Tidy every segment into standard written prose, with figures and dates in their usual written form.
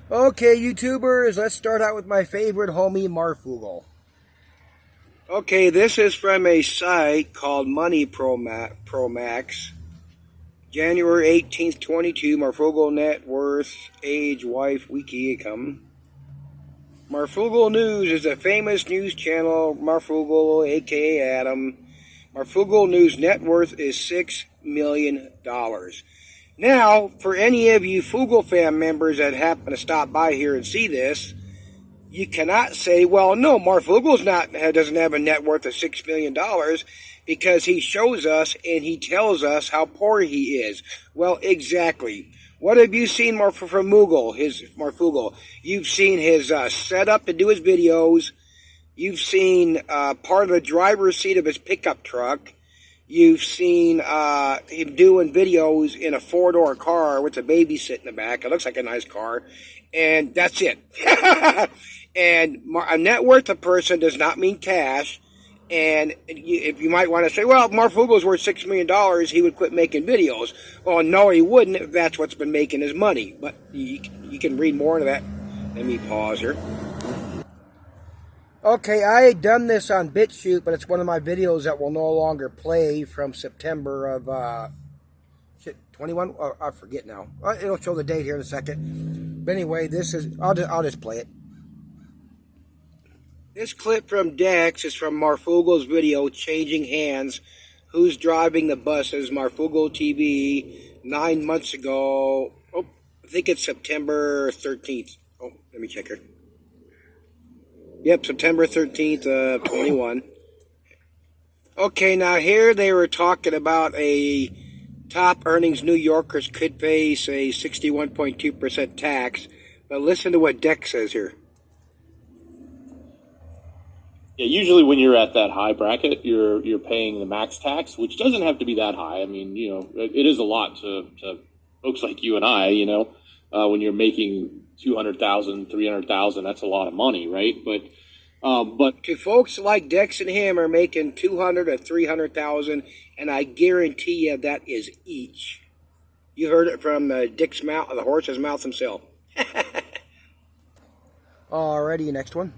Okay, YouTubers, let's start out with my favorite homie, Marfoogle. Okay, this is from a site called Money Pro Max. January 18th, 22, Marfoogle net worth, age, wife, weekly income. Marfoogle News is a famous news channel. Marfoogle, aka Adam. Marfoogle News net worth is $6 million. Now, for any of you Foogle fan members that happen to stop by here and see this, you cannot say, well, no, Marfoogle's doesn't have a net worth of $6 million because he shows us and he tells us how poor he is. Well, exactly. What have you seen from Marfoogle? You've seen his setup to do his videos. You've seen part of the driver's seat of his pickup truck. You've seen him doing videos in a four-door car with a baby sitting in the back. It looks like a nice car. And that's it. And a net worth of person does not mean cash. And if you might want to say, well, if Marfoogle's worth $6 million, he would quit making videos. Well, no, he wouldn't if that's what's been making his money. But you can read more into that. Let me pause here. Okay, I had done this on BitChute, but it's one of my videos that will no longer play from September of, 21? Oh, I forget now. It'll show the date here in a second. But anyway, this is, I'll just play it. This clip from Dex is from Marfoogle's video, Changing Hands. Who's driving the buses? Marfoogle TV, 9 months ago. Oh, I think it's September 13th. Oh, let me check here. Yep, September 13th, 21. Okay, now here they were talking about a top earnings New Yorkers could face a 61.2% tax. But listen to what Dex says here. Yeah, usually when you're at that high bracket, you're paying the max tax, which doesn't have to be that high. I mean, you know, it is a lot to folks like you and I, you know, when you're making 200,000, 300,000, that's a lot of money, right? But to folks like Dex and him are making 200 or 300,000, and I guarantee you that is each. You heard it from Dick's mouth, the horse's mouth himself. Alrighty, next one.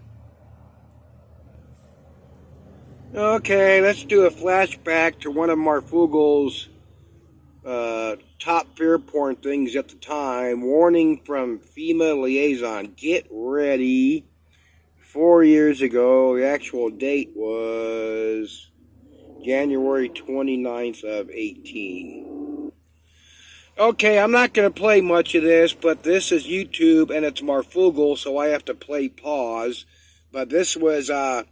Okay, let's do a flashback to one of Marfoogle's top fear porn things at the time. Warning from FEMA liaison. Get ready. 4 years ago, the actual date was January 29th of 18. Okay, I'm not going to play much of this, but this is YouTube and it's Marfoogle, so I have to play pause. But this was, you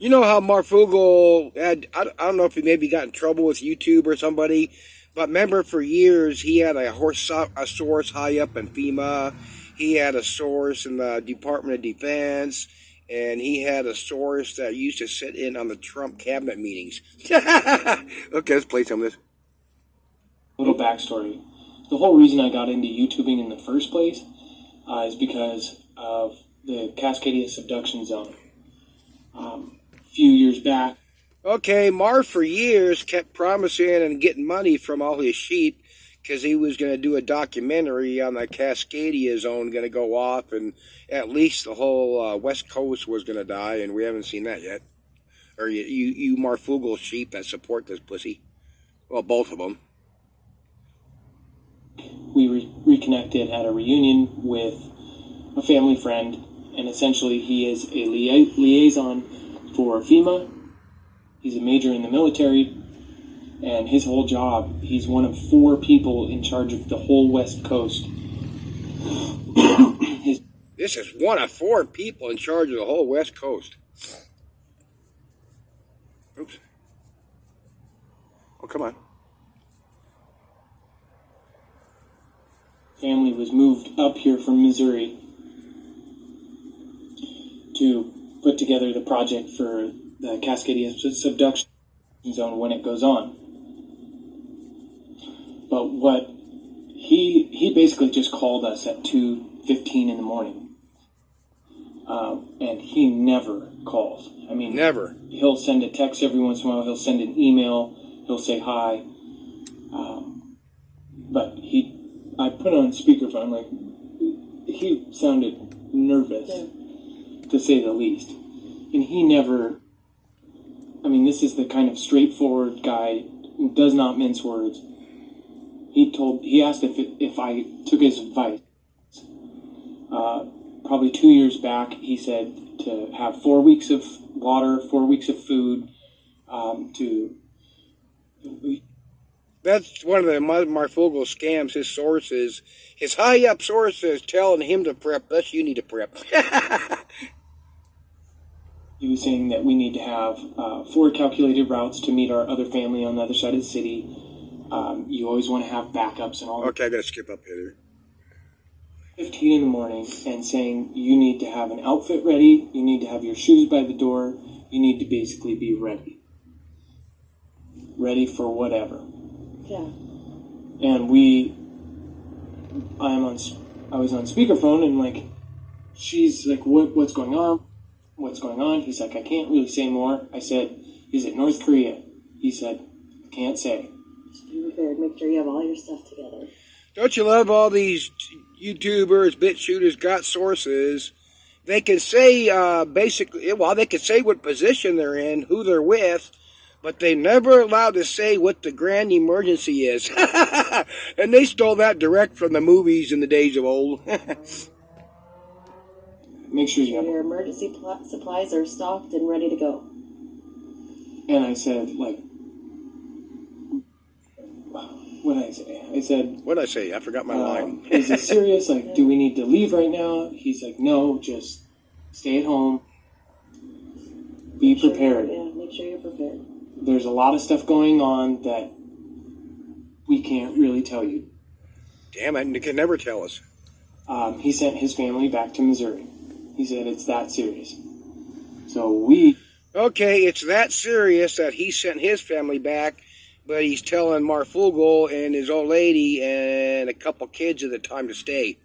know how Marfoogle had, I don't know if he maybe got in trouble with YouTube or somebody, but remember for years he had a source high up in FEMA. He had a source in the Department of Defense, and he had a source that used to sit in on the Trump cabinet meetings. Okay, let's play some of this. Little backstory. The whole reason I got into YouTubing in the first place is because of the Cascadia subduction zone. A few years back. Okay, Marv for years kept promising and getting money from all his sheep because he was going to do a documentary on the Cascadia zone going to go off, and at least the whole West Coast was going to die, and we haven't seen that yet. Or you Marfoogle sheep that support this pussy. Well, both of them. We reconnected at a reunion with a family friend, and essentially he is a liaison for FEMA. He's a major in the military, and his whole job, he's one of 4 people in charge of the whole West Coast. This is one of 4 people in charge of the whole West Coast. Oops. Oh, come on. Family was moved up here from Missouri to put together the project for the Cascadia subduction zone when it goes on. But what he basically just called us at 2:15 in the morning, and he never calls. I mean, never. He'll send a text every once in a while. He'll send an email. He'll say hi. But I put on speakerphone, like, he sounded nervous, to say the least. And he never, I mean, this is the kind of straightforward guy who does not mince words. He asked if I took his advice. Probably 2 years back, he said to have 4 weeks of water, 4 weeks of food, That's one of the Marfoogle scams. His sources, his high-up sources telling him to prep, thus you need to prep. He was saying that we need to have 4 calculated routes to meet our other family on the other side of the city. You always want to have backups and all that. Okay, I gotta skip up here. 15 in the morning and saying you need to have an outfit ready, you need to have your shoes by the door, you need to basically be ready. Ready for whatever. Yeah. And I was on speakerphone and like, she's like, what's going on? What's going on? He's like, I can't really say more. I said, is it North Korea? He said, I can't say. Just be prepared. Make sure you have all your stuff together. Don't you love all these YouTubers, bit shooters, got sources? They can say they can say what position they're in, who they're with, but they never allowed to say what the grand emergency is. And they stole that direct from the movies in the days of old. Make sure you have your emergency supplies are stocked and ready to go. And I said, like, what did I say? I said, What did I say? I forgot my line. Is it serious? Like, do we need to leave right now? He's like, no, just stay at home. Be prepared. Yeah, make sure you're prepared. There's a lot of stuff going on that we can't really tell you. Damn it, they can never tell us. He sent his family back to Missouri. He said it's that serious. So Okay, it's that serious that he sent his family back, but he's telling Marfoogle and his old lady and a couple kids at the time to stay.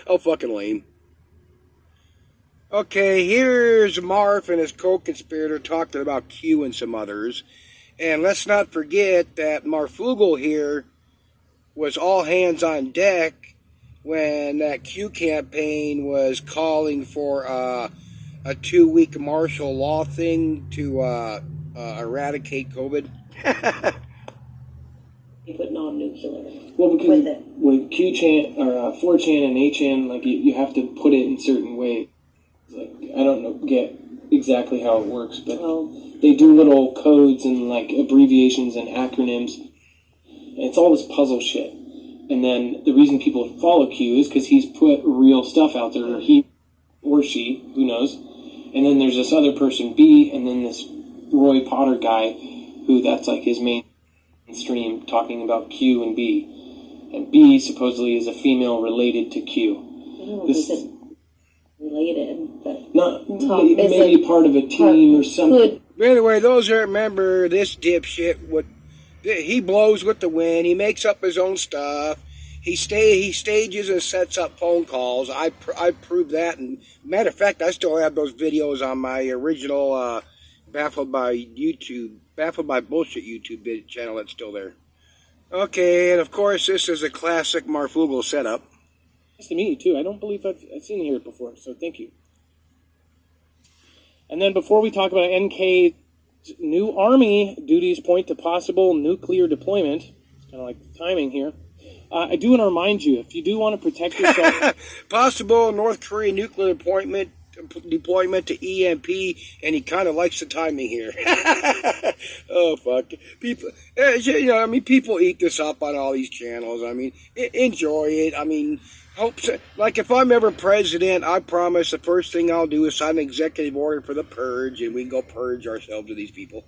Oh, fucking lame. Okay, here's Marf and his co-conspirator talking about Q and some others. And let's not forget that Marfoogle here was all hands on deck when that Q campaign was calling for a 2-week martial law thing to eradicate COVID. You put non-nuclear. well, because with it. with Q-chan or 4chan and 8chan, like you have to put it in certain ways. Like I don't get exactly how it works, but they do little codes and like abbreviations and acronyms. And it's all this puzzle shit. And then the reason people follow Q is because he's put real stuff out there, or he or she, who knows. And then there's this other person, B, and then this Roy Potter guy, who that's like his main stream, talking about Q and B. And B supposedly is a female related to Q. I don't know if it's related, but not maybe part of a team or something. But anyway, those that remember this dipshit, he blows with the wind. He makes up his own stuff. He stages and sets up phone calls. I proved that. And matter of fact, I still have those videos on my original Baffled by Bullshit YouTube channel. That's still there. Okay, and of course, this is a classic Marfoogle setup. Nice to meet you too. I don't believe I've seen you here before, so thank you. And then before we talk about NK's new Army duties point to possible nuclear deployment, it's kind of like the timing here. I do want to remind you, if you do want to protect yourself... Possible North Korean nuclear deployment to EMP, and he kind of likes the timing here. Oh, fuck. People, people eat this up on all these channels. I mean, enjoy it. I mean, like if I'm ever president, I promise the first thing I'll do is sign an executive order for the purge, and we can go purge ourselves of these people.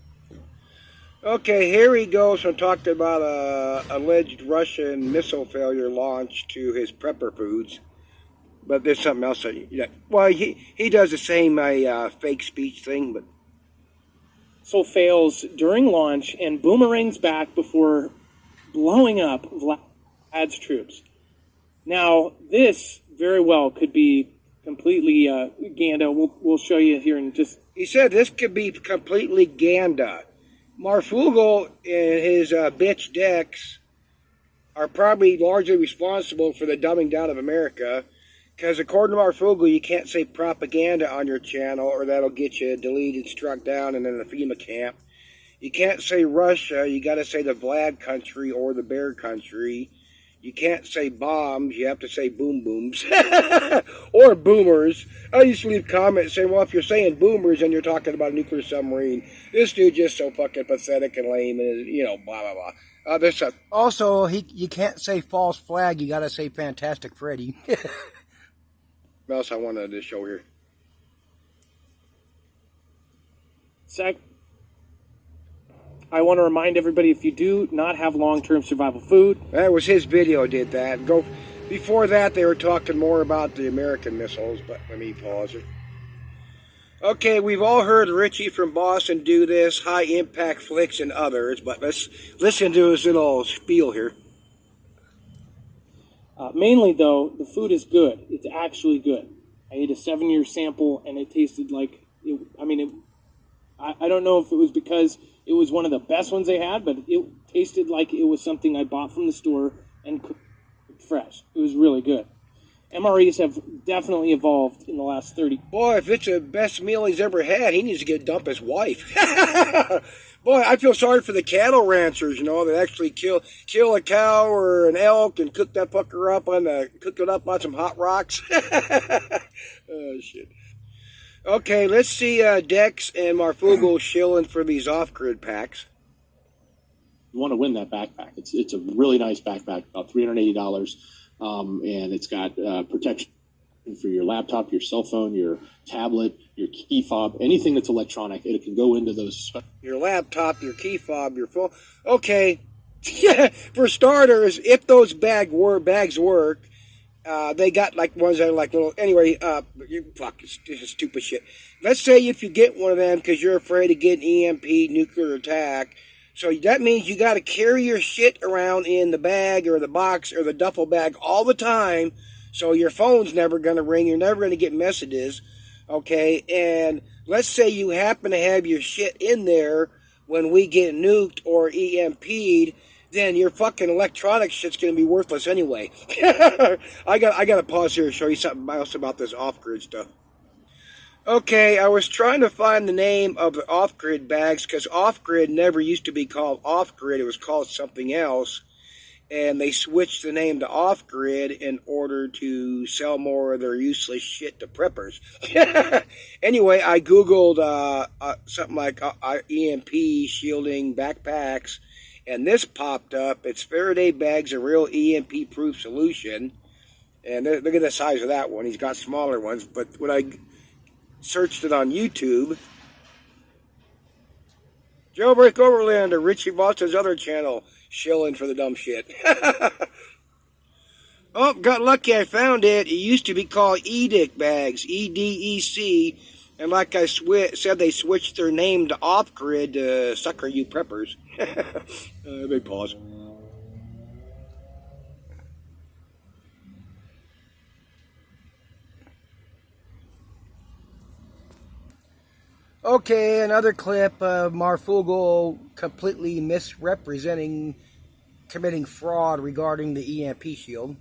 Okay, here he goes from talking about alleged Russian missile failure launch to his prepper foods. But there's something else. He does the same fake speech thing, but missile fails during launch and boomerangs back before blowing up Vlad's troops. Now, this very well could be completely Ganda. We'll show you here in just... He said this could be completely Ganda. Marfoogle and his bitch decks are probably largely responsible for the dumbing down of America. Because according to Marfoogle, you can't say propaganda on your channel or that'll get you deleted, struck down, and in a FEMA camp. You can't say Russia, you got to say the Vlad country or the bear country. You can't say bombs, you have to say boom booms. Or boomers. I used to leave comments saying, well, if you're saying boomers and you're talking about a nuclear submarine, this dude's just so fucking pathetic and lame and, you know, blah, blah, blah. This stuff. Also, you can't say false flag, you got to say Fantastic Freddy. What else I wanted to show here? I want to remind everybody, if you do not have long-term survival food... That was his video did that. Before that, they were talking more about the American missiles, but let me pause it. Okay, we've all heard Richie from Boston do this, high impact flicks and others, but let's listen to his little spiel here. Mainly, though, the food is good. It's actually good. I ate a 7-year sample, and it tasted like... I don't know if it was because it was one of the best ones they had, but it tasted like it was something I bought from the store and cooked fresh. It was really good. MREs have definitely evolved in the last 30. Boy, if it's the best meal he's ever had, he needs to get dump his wife. Boy, I feel sorry for the cattle ranchers, you know, that actually kill a cow or an elk and cook that fucker up cook it up on some hot rocks. Oh shit. Okay, let's see Dex and Marfoogle shilling for these off-grid packs. You want to win that backpack. It's a really nice backpack, about $380, and it's got protection for your laptop, your cell phone, your tablet, your key fob, anything that's electronic. It can go into those. Your laptop, your key fob, your phone. Okay, for starters, if those bags work, they got like ones that are like little. Anyway, this is stupid shit. Let's say if you get one of them because you're afraid of getting EMP, nuclear attack. So that means you got to carry your shit around in the bag or the box or the duffel bag all the time. So your phone's never going to ring. You're never going to get messages. Okay. And let's say you happen to have your shit in there when we get nuked or EMP'd. Then your fucking electronic shit's going to be worthless anyway. I got to pause here and show you something else about this off-grid stuff. Okay, I was trying to find the name of the off-grid bags because off-grid never used to be called off-grid. It was called something else. And they switched the name to off-grid in order to sell more of their useless shit to preppers. Anyway, I Googled something like EMP shielding backpacks. And this popped up. It's Faraday bags, a real EMP-proof solution. And look at the size of that one. He's got smaller ones. But when I searched it on YouTube, Jailbreak Overland or Richie Voss's other channel, shilling for the dumb shit. Oh, got lucky. I found it. It used to be called EDIC bags, EDEC. And like I said, they switched their name to off-grid to sucker you preppers. Big pause. Okay, another clip of Marfoogle completely committing fraud regarding the EMP shield.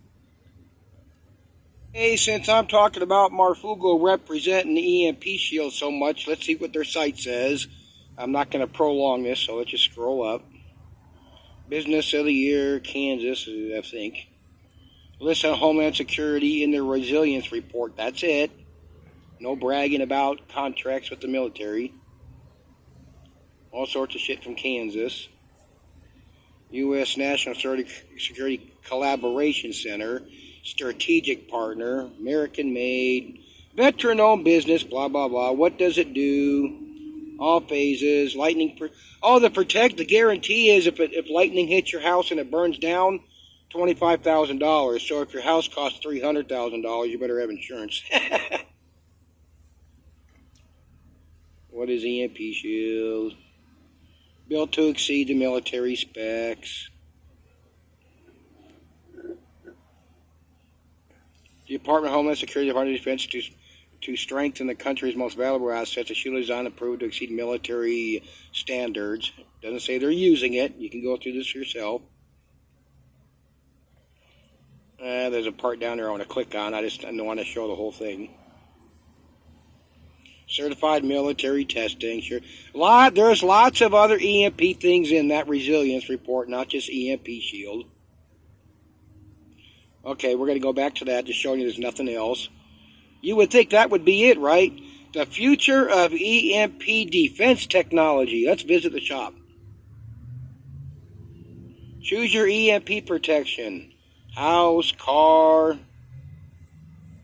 Hey, since I'm talking about Marfoogle representing the EMP shield so much, let's see what their site says. I'm not going to prolong this, so let's just scroll up. Business of the Year, Kansas, I think. List of Homeland Security in their resilience report. That's it. No bragging about contracts with the military. All sorts of shit from Kansas. U.S. National Security Collaboration Center. Strategic partner. American-made. Veteran-owned business. Blah, blah, blah. What does it do? All phases. Lightning. The guarantee is if lightning hits your house and it burns down, $25,000. So if your house costs $300,000, you better have insurance. What is EMP shield? Built to exceed the military specs. The Department of Homeland Security, Department of Defense to strengthen the country's most valuable assets. The shield is designed and approved to exceed military standards. Doesn't say they're using it. You can go through this yourself. There's a part down there I want to click on. I don't want to show the whole thing. Certified military testing. Sure. There's lots of other EMP things in that resilience report, not just EMP shield. Okay, we're going to go back to that, just showing you there's nothing else. You would think that would be it, right? The future of EMP defense technology. Let's visit the shop. Choose your EMP protection. House, car,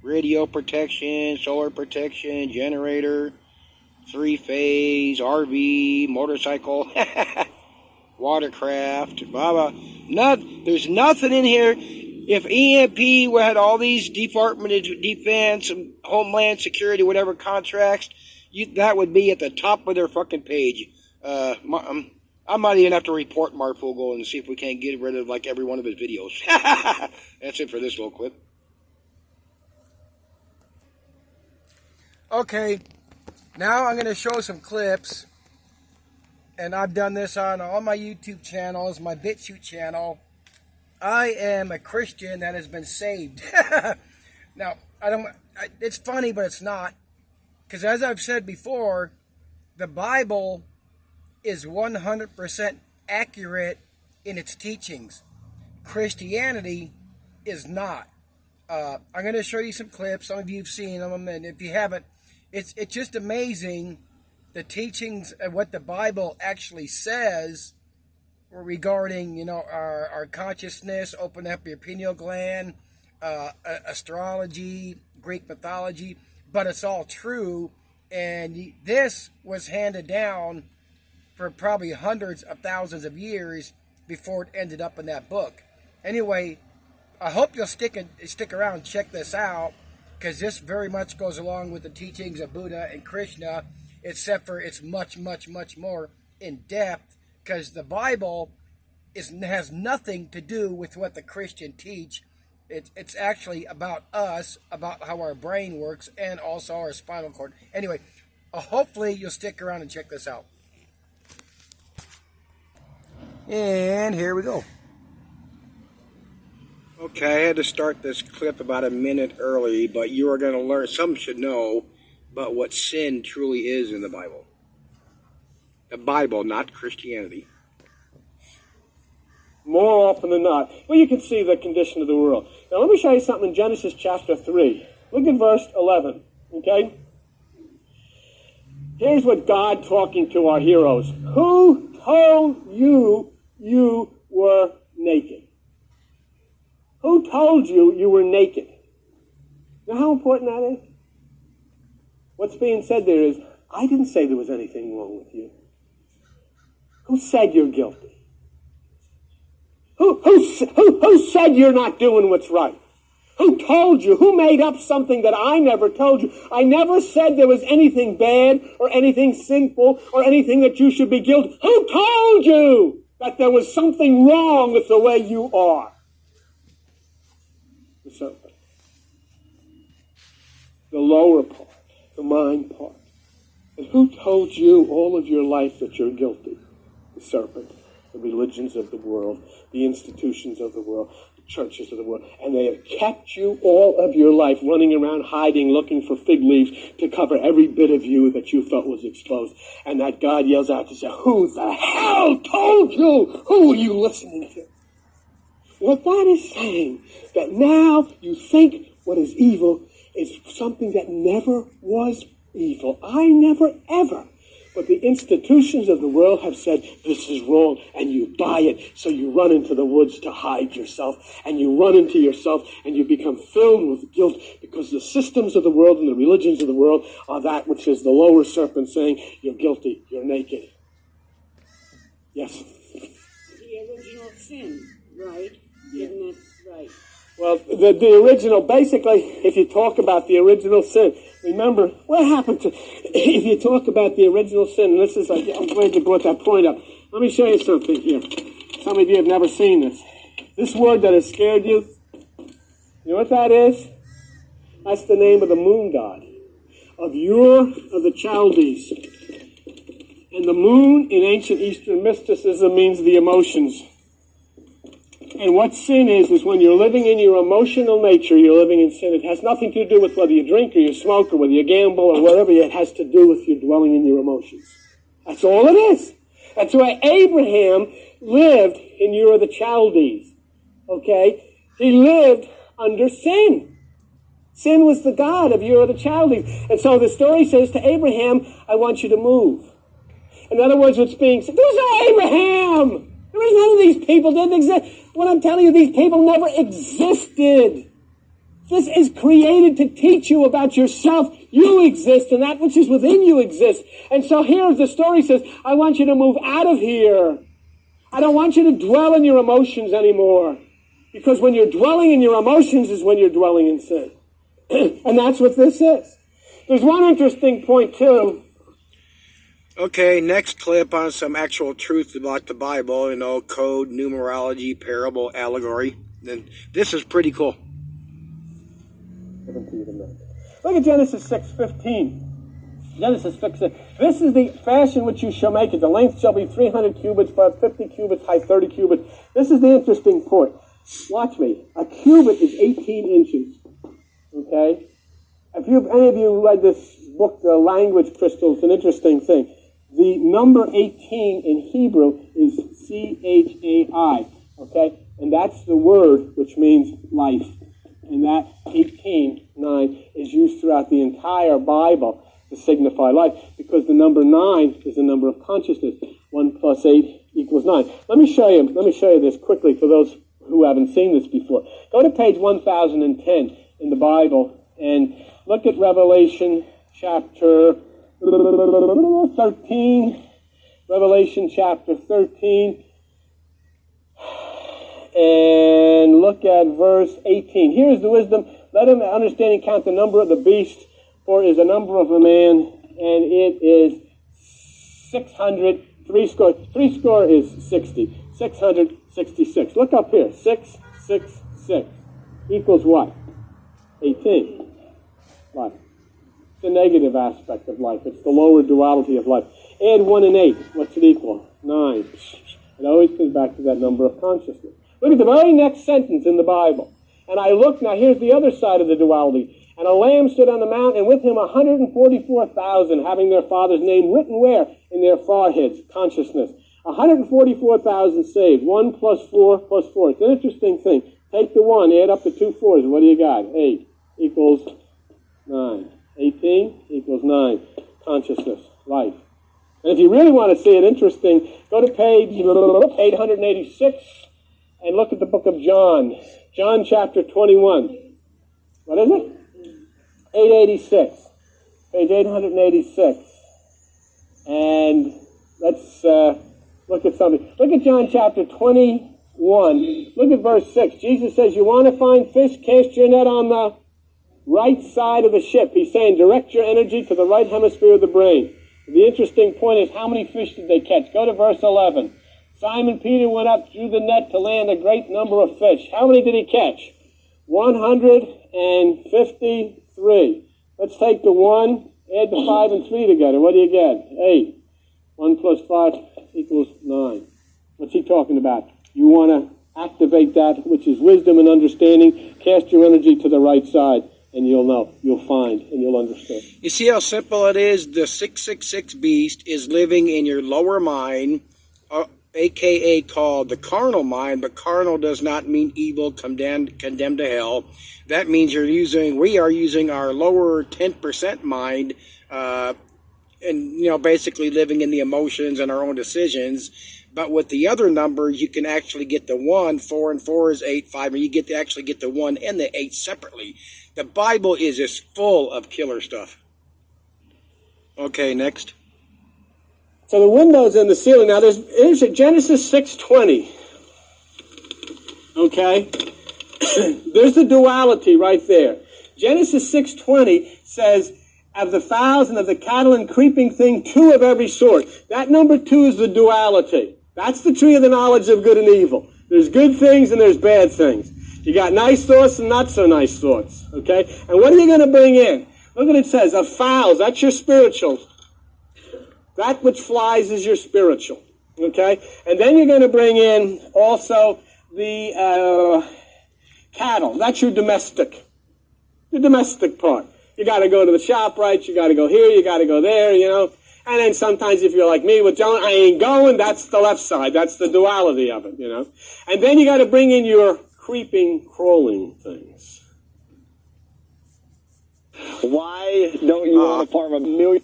radio protection, solar protection, generator, 3-phase, RV, motorcycle, watercraft, blah, blah. There's nothing in here. If EMP had all these Department of Defense, Homeland Security, whatever contracts, that would be at the top of their fucking page. I might even have to report Marfoogle and see if we can't get rid of like every one of his videos. That's it for this little clip. Okay, now I'm going to show some clips. And I've done this on all my YouTube channels, my BitChute channel. I am a Christian that has been saved. Now, it's funny, but it's not. Because as I've said before, the Bible is 100% accurate in its teachings. Christianity is not. I'm going to show you some clips. Some of you have seen them, and if you haven't, it's just amazing the teachings and what the Bible actually says regarding, our consciousness, open up your pineal gland, astrology, Greek mythology, but it's all true, and this was handed down for probably hundreds of thousands of years before it ended up in that book. Anyway, I hope you'll stick around and check this out, because this very much goes along with the teachings of Buddha and Krishna, except for it's much, much, much more in depth, because the Bible has nothing to do with what the Christian teach. It's actually about us, about how our brain works, and also our spinal cord. Anyway, hopefully you'll stick around and check this out. And here we go. Okay, I had to start this clip about a minute early, but you are going to learn, some should know, about what sin truly is in the Bible. The Bible, not Christianity. More often than not. Well, you can see the condition of the world. Now, let me show you something in Genesis chapter 3. Look at verse 11, okay? Here's what God talking to our heroes. Who told you you were naked? Who told you you were naked? Now, how important that is? What's being said there is, I didn't say there was anything wrong with you. Who said you're guilty? Who said you're not doing what's right? Who told you? Who made up something that I never told you? I never said there was anything bad or anything sinful or anything that you should be guilty. Who told you that there was something wrong with the way you are? The serpent. The lower part, the mind part. And who told you all of your life that you're guilty? The serpent. The religions of the world, the institutions of the world, the churches of the world, and they have kept you all of your life running around hiding, looking for fig leaves to cover every bit of you that you felt was exposed. And that God yells out to say, who the hell told you? Who are you listening to? What that is saying, that now you think what is evil is something that never was evil. I never, ever. But the institutions of the world have said, this is wrong, and you buy it, so you run into the woods to hide yourself, and you run into yourself, and you become filled with guilt, because the systems of the world and the religions of the world are that which is the lower serpent saying, you're guilty, you're naked. Yes? The original sin, right? Yeah. Isn't that right? Well, the original, basically, if you talk about the original sin, remember, what happened to, if you talk about the original sin, and this is, I'm glad you brought that point up. Let me show you something here. Some of you have never seen this. This word that has scared you, you know what that is? That's the name of the moon god, of the Chaldees. And the moon in ancient Eastern mysticism means the emotions. And what sin is when you're living in your emotional nature, you're living in sin. It has nothing to do with whether you drink or you smoke or whether you gamble or whatever. It has to do with you dwelling in your emotions. That's all it is. That's why Abraham lived in Ur of the Chaldees. Okay? He lived under sin. Sin was the god of Ur of the Chaldees. And so the story says to Abraham, I want you to move. In other words, what's being said, there's no Abraham! There was none of these people didn't exist. What I'm telling you, these people never existed. This is created to teach you about yourself. You exist, and that which is within you exists. And so here the story says, I want you to move out of here. I don't want you to dwell in your emotions anymore. Because when you're dwelling in your emotions is when you're dwelling in sin. And that's what this is. There's one interesting point, too. Okay, next clip on some actual truth about the Bible, code, numerology, parable, allegory. Then this is pretty cool. Look at Genesis 6:15. Genesis 6:15. This is the fashion which you shall make it. The length shall be 300 cubits, breadth 50 cubits, height 30 cubits. This is the interesting point. Watch me. A cubit is 18 inches. Okay? If any of you read this book, The Language Crystal, it's an interesting thing. The number 18 in Hebrew is C-H-A-I, okay? And that's the word which means life. And that 18, 9, is used throughout the entire Bible to signify life, because the number 9 is the number of consciousness. 1 plus 8 equals 9. Let me show you this quickly for those who haven't seen this before. Go to page 1010 in the Bible and look at Revelation chapter 13, Revelation chapter 13, and look at verse 18. Here is the wisdom. Let him understanding count the number of the beast, for it is a number of a man, and it is 600, three score is 60, 666. Look up here, 666 equals what? 18. What? It's the negative aspect of life. It's the lower duality of life. Add 1 and 8. What's it equal? 9. It always comes back to that number of consciousness. Look at the very next sentence in the Bible. And I looked, now here's the other side of the duality. And a lamb stood on the mount, and with him 144,000, having their father's name written where? In their foreheads. Consciousness. 144,000 saved. 1 plus 4 plus 4. It's an interesting thing. Take the 1, add up the 2 4s. What do you got? 8 equals 9. 18 equals 9. Consciousness, life. And if you really want to see it interesting, go to page 886 and look at the book of John. John chapter 21. What is it? 886. Page 886. And let's look at something. Look at John chapter 21. Look at verse 6. Jesus says, you want to find fish, cast your net on the right side of the ship. He's saying direct your energy to the right hemisphere of the brain. The interesting point is, how many fish did they catch? Go to verse 11. Simon Peter went up, drew the net to land a great number of fish. How many did he catch? 153. Let's take the 1, add the 5 and 3 together. What do you get? 8. 1 plus 5 equals 9. What's he talking about? You want to activate that which is wisdom and understanding. Cast your energy to the right side. And you'll know, you'll find, and you'll understand. You see how simple it is? The 666 beast is living in your lower mind, a.k.a. called the carnal mind, but carnal does not mean evil, condemned to hell. That means we are using our lower 10% mind, and basically living in the emotions and our own decisions. But with the other numbers, you can actually get the 1, 4 and 4 is 8, 5, and you actually get the 1 and the 8 separately. The Bible is just full of killer stuff. Okay, next. So the windows in the ceiling. Now there's a Genesis 6:20. Okay? There's the duality right there. Genesis 6:20 says, of the fowls and of the cattle and creeping thing, 2 of every sort. That number 2 is the duality. That's the tree of the knowledge of good and evil. There's good things and there's bad things. You got nice thoughts and not so nice thoughts. Okay? And what are you going to bring in? Look what it says. Of fowls, that's your spiritual. That which flies is your spiritual. Okay? And then you're going to bring in also the cattle. That's your domestic. The domestic part. You got to go to the shop, right? You got to go here, you got to go there, you know. And then sometimes if you're like me with John, I ain't going, that's the left side. That's the duality of it, you know. And then you got to bring in your creeping, crawling things. Why don't you want to farm a million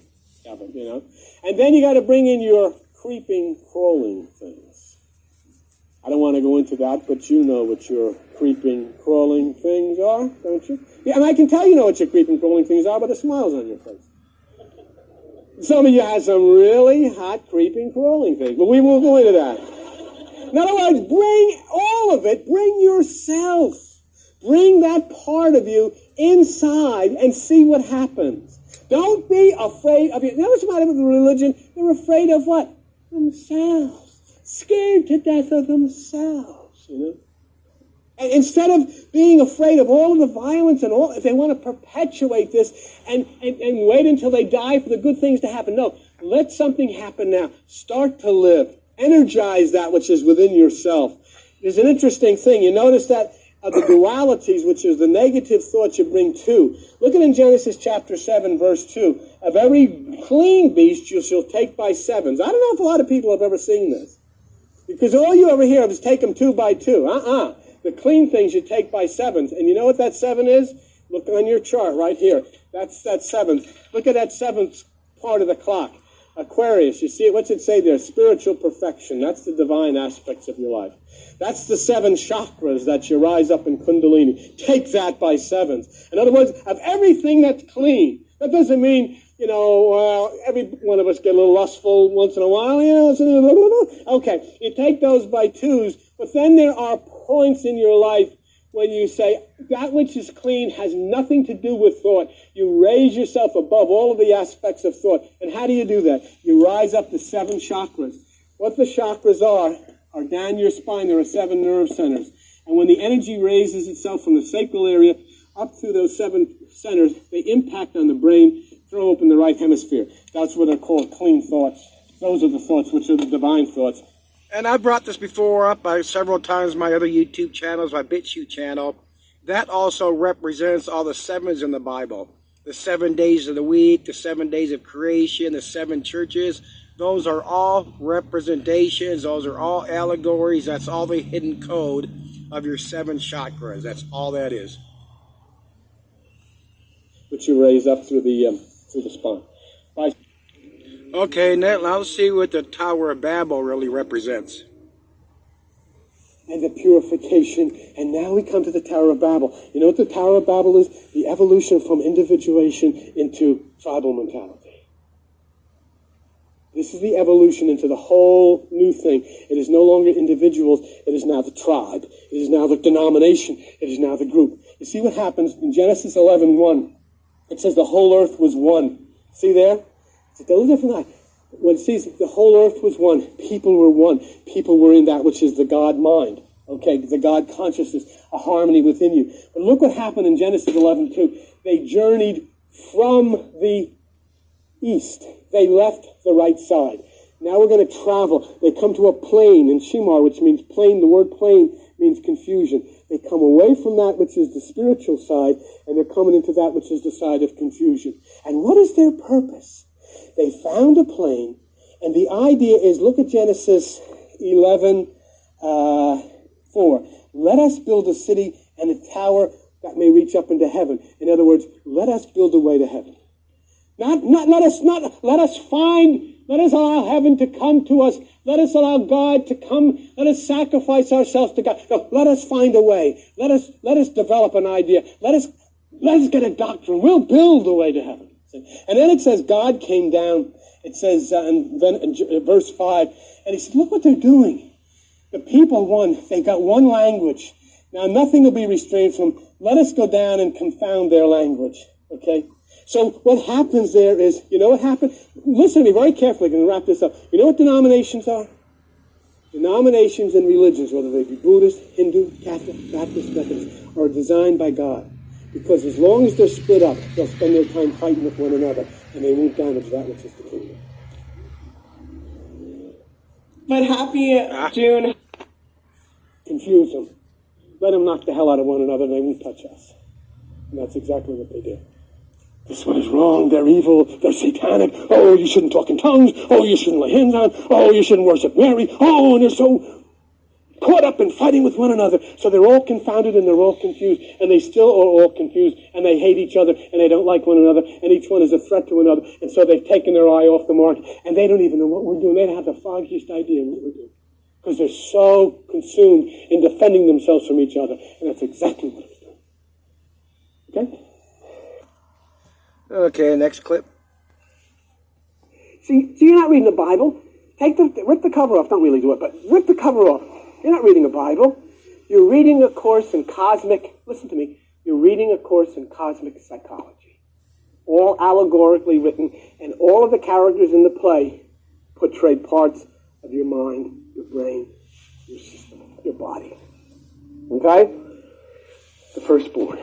of it, you know? And then you got to bring in your creeping, crawling things. I don't want to go into that, but you know what your creeping, crawling things are, don't you? Yeah, and I can tell you know what your creeping, crawling things are by the smiles on your face. Some of you have some really hot, creeping, crawling things, but we won't go into that. In other words, bring all of it, bring yourself. Bring that part of you inside and see what happens. Don't be afraid of it. Notice about it with religion, they're afraid of what? Themselves. Scared to death of themselves, you know. And instead of being afraid of all of the violence and all, if they want to perpetuate this and wait until they die for the good things to happen. No, let something happen now. Start to live. Energize that which is within yourself. There's an interesting thing. You notice that the dualities, which is the negative thoughts you bring to. Look at in Genesis chapter 7, verse 2. Of every clean beast you shall take by sevens. I don't know if a lot of people have ever seen this. Because all you ever hear of is take them 2 by 2. The clean things you take by sevens. And you know what that 7 is? Look on your chart right here. That's that 7th. Look at that 7th part of the clock. Aquarius, you see it? What's it say there? Spiritual perfection. That's the divine aspects of your life. That's the 7 chakras that you rise up in Kundalini. Take that by sevens. In other words, of everything that's clean. That doesn't mean, you know, every one of us get a little lustful once in a while. You know, okay, you take those by 2s, but then there are points in your life when you say, that which is clean has nothing to do with thought. You raise yourself above all of the aspects of thought. And how do you do that? You rise up the 7 chakras. What the chakras are down your spine. There are 7 nerve centers. And when the energy raises itself from the sacral area up through those 7 centers, they impact on the brain, throw open the right hemisphere. That's what are called clean thoughts. Those are the thoughts which are the divine thoughts. And I brought this before up by several times my other YouTube channels, my BitChute channel. That also represents all the 7s in the Bible. The 7 days of the week, the 7 days of creation, the 7 churches. Those are all representations. Those are all allegories. That's all the hidden code of your 7 chakras. That's all that is. Which you raise up through the spine. Okay, now let's see what the Tower of Babel really represents. And the purification. And now we come to the Tower of Babel. You know what the Tower of Babel is? The evolution from individuation into tribal mentality. This is the evolution into the whole new thing. It is no longer individuals. It is now the tribe. It is now the denomination. It is now the group. You see what happens in Genesis 11:1. It says the whole earth was one. See there? It's a little different. When it says the whole earth was one, people were one. People were in that which is the God mind. Okay, the God consciousness, a harmony within you. But look what happened in Genesis 11:2. They journeyed from the east. They left the right side. Now we're going to travel. They come to a plain in Shemar, which means plain. The word plain means confusion. They come away from that which is the spiritual side, and they're coming into that which is the side of confusion. And what is their purpose? They found a plain, and the idea is, look at Genesis 11:4. Let us build a city and a tower that may reach up into heaven. In other words, let us build a way to heaven. Let us allow heaven to come to us. Let us allow God to come. Let us sacrifice ourselves to God. No, let us find a way. Let us develop an idea. Let us get a doctrine. We'll build a way to heaven. And then it says God came down. It says in verse 5, and he said, look what they're doing. The people, they got one language. Now nothing will be restrained from, let us go down and confound their language. Okay? So what happens there is, you know what happened? Listen to me very carefully. I'm going to wrap this up. You know what denominations are? Denominations and religions, whether they be Buddhist, Hindu, Catholic, Baptist, Methodist, are designed by God. Because as long as they're split up, they'll spend their time fighting with one another, and they won't damage that which is the kingdom. But happy June. confuse them. Let them knock the hell out of one another and they won't touch us. And that's exactly what they do. This one is wrong, they're evil, they're satanic. Oh, you shouldn't talk in tongues. Oh, you shouldn't lay hands on. Oh, you shouldn't worship Mary. Oh, and they're so caught up in fighting with one another. So they're all confounded and they're all confused. And they still are all confused. And they hate each other and they don't like one another. And each one is a threat to another. And so they've taken their eye off the mark. And they don't even know what we're doing. They don't have the foggiest idea what we're doing. Because they're so consumed in defending themselves from each other. And that's exactly what it's doing. Okay? Okay, next clip. See, you're not reading the Bible. Rip the cover off. Don't really do it, but rip the cover off. You're not reading a Bible. You're reading a course in listen to me, you're reading a course in cosmic psychology. All allegorically written, and all of the characters in the play portray parts of your mind, your brain, your system, your body. Okay? The firstborn.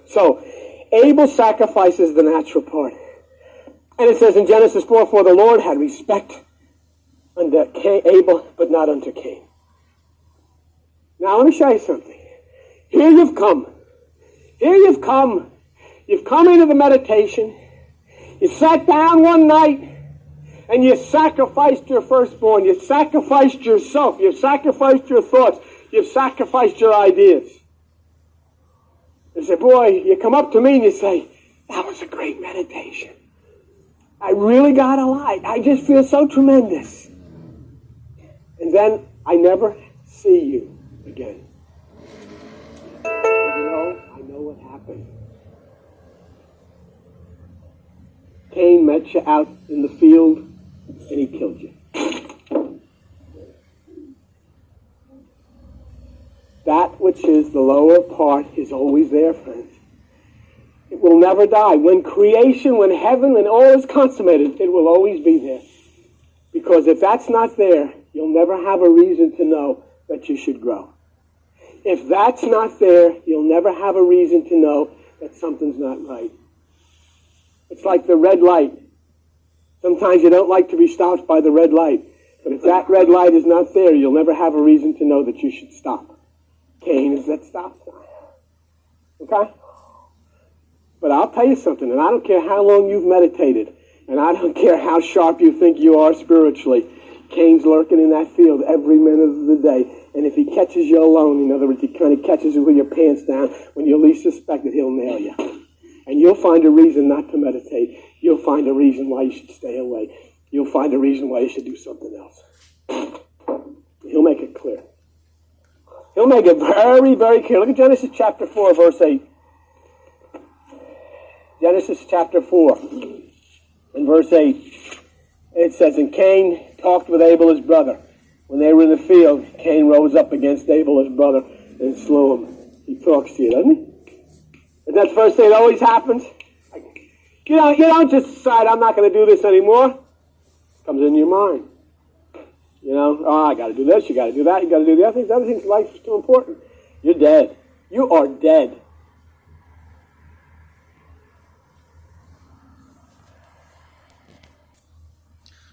So, Abel sacrifices the natural part. And it says in Genesis 4:4, the Lord had respect unto Abel, but not unto Cain. Now, let me show you something. Here you've come. Here you've come. You've come into the meditation. You sat down one night, and you sacrificed your firstborn. You sacrificed yourself. You sacrificed your thoughts. You've sacrificed your ideas. You say, boy, you come up to me and you say, that was a great meditation. I really got a lot. I just feel so tremendous. And then I never see you again. I know what happened. Cain met you out in the field and he killed you. That which is the lower part is always there, friends. It will never die. When creation, when heaven, when all is consummated, it will always be there. Because if that's not there, you'll never have a reason to know that you should grow. If that's not there, you'll never have a reason to know that something's not right. It's like the red light. Sometimes you don't like to be stopped by the red light. But if that red light is not there, you'll never have a reason to know that you should stop. Cain is that stop sign. Okay? But I'll tell you something, and I don't care how long you've meditated, and I don't care how sharp you think you are spiritually, Cain's lurking in that field every minute of the day. And if he catches you alone, in other words, he kind of catches you with your pants down, when you least suspect it, he'll nail you. And you'll find a reason not to meditate. You'll find a reason why you should stay away. You'll find a reason why you should do something else. He'll make it clear. He'll make it very, very clear. Look at Genesis chapter 4, verse 8. Genesis chapter 4, and verse 8. It says, and Cain talked with Abel his brother. When they were in the field, Cain rose up against Abel his brother and slew him. He talks to you, doesn't he? Isn't that the first thing that always happens? You don't just decide, I'm not going to do this anymore. It comes in your mind. I got to do this, you got to do that, you got to do the other things. Other things, life is too important. You're dead. You are dead.